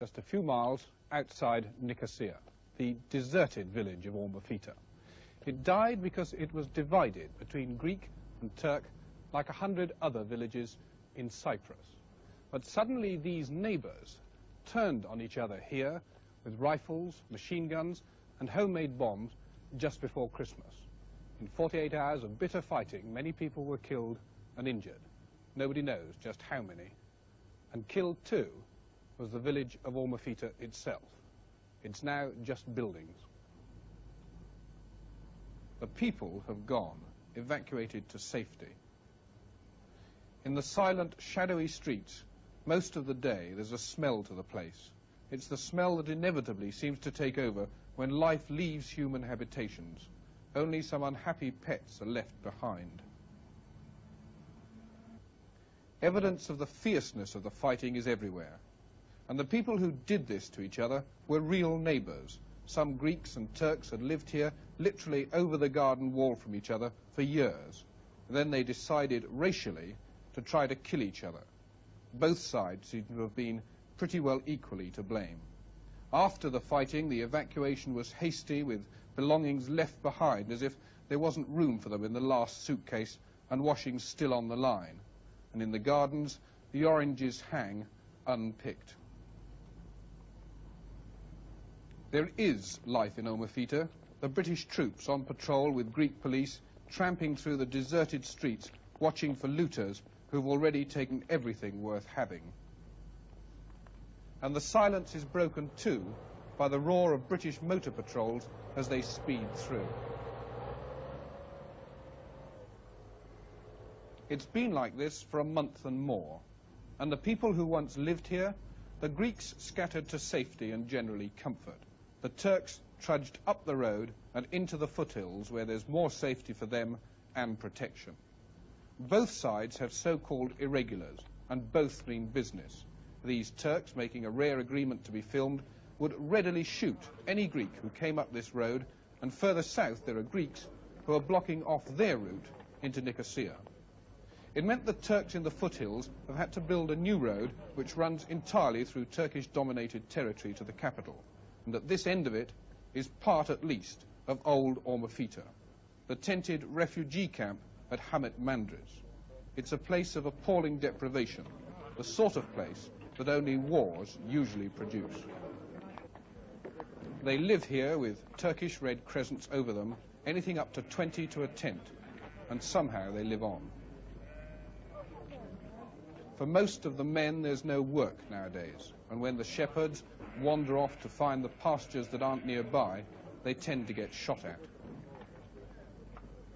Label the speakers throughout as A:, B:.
A: just a few miles outside Nicosia, the deserted village of Ormafita. It died because it was divided between Greek and Turk like 100 other villages in Cyprus. But suddenly these neighbors turned on each other here with rifles, machine guns and homemade bombs just before Christmas. In 48 hours of bitter fighting, many people were killed and injured. Nobody knows just how many. And killed too was the village of Ormafita itself. It's now just buildings. The people have gone, evacuated to safety. In the silent, shadowy streets, most of the day there's a smell to the place. It's the smell that inevitably seems to take over when life leaves human habitations. Only some unhappy pets are left behind. Evidence of the fierceness of the fighting is everywhere. And the people who did this to each other were real neighbors. Some Greeks and Turks had lived here literally over the garden wall from each other for years. Then they decided racially to try to kill each other. Both sides seem to have been pretty well equally to blame. After the fighting, the evacuation was hasty, with belongings left behind as if there wasn't room for them in the last suitcase, and washing still on the line. And in the gardens, the oranges hang unpicked. There is life in Ormafita. The British troops on patrol with Greek police tramping through the deserted streets, watching for looters who've already taken everything worth having. And the silence is broken too by the roar of British motor patrols as they speed through. It's been like this for a month and more, and the people who once lived here, the Greeks scattered to safety and generally comfort. The Turks trudged up the road and into the foothills where there's more safety for them and protection. Both sides have so-called irregulars, and both mean business. These Turks, making a rare agreement to be filmed, would readily shoot any Greek who came up this road, and further south there are Greeks who are blocking off their route into Nicosia. It meant the Turks in the foothills have had to build a new road which runs entirely through Turkish-dominated territory to the capital, and at this end of it is part at least of old Ormafita, the tented refugee camp at Hamet Mandris. It's a place of appalling deprivation, the sort of place that only wars usually produce. They live here with Turkish red crescents over them, anything up to 20 to a tent, and somehow they live on. For most of the men, there's no work nowadays, and when the shepherds wander off to find the pastures that aren't nearby, they tend to get shot at.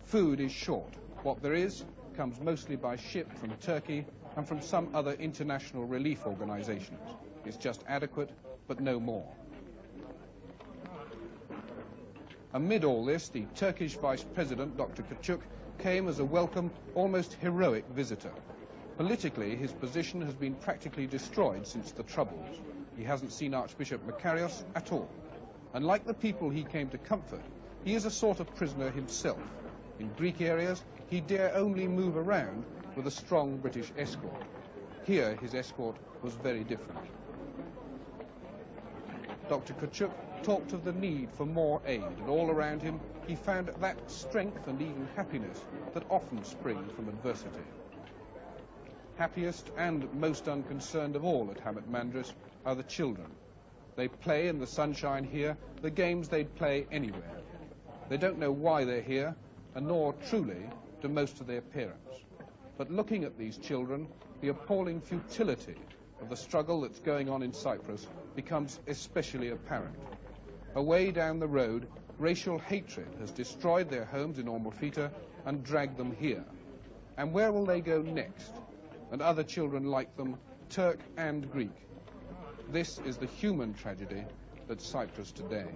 A: Food is short. What there is comes mostly by ship from Turkey and from some other international relief organizations. It's just adequate, but no more. Amid all this, the Turkish Vice President, Dr. Küçük, came as a welcome, almost heroic visitor. Politically, his position has been practically destroyed since the Troubles. He hasn't seen Archbishop Makarios at all. And like the people he came to comfort, he is a sort of prisoner himself. In Greek areas, he dare only move around with a strong British escort. Here, his escort was very different. Dr. Küçük talked of the need for more aid, and all around him he found that strength and even happiness that often spring from adversity. Happiest and most unconcerned of all at Hamet Mandris are the children. They play in the sunshine here the games they'd play anywhere. They don't know why they're here, and nor truly do most of their parents. But looking at these children, the appalling futility of the struggle that's going on in Cyprus becomes especially apparent. Away down the road, racial hatred has destroyed their homes in Ormafita and dragged them here. And where will they go next? And other children like them, Turk and Greek. This is the human tragedy that's Cyprus today.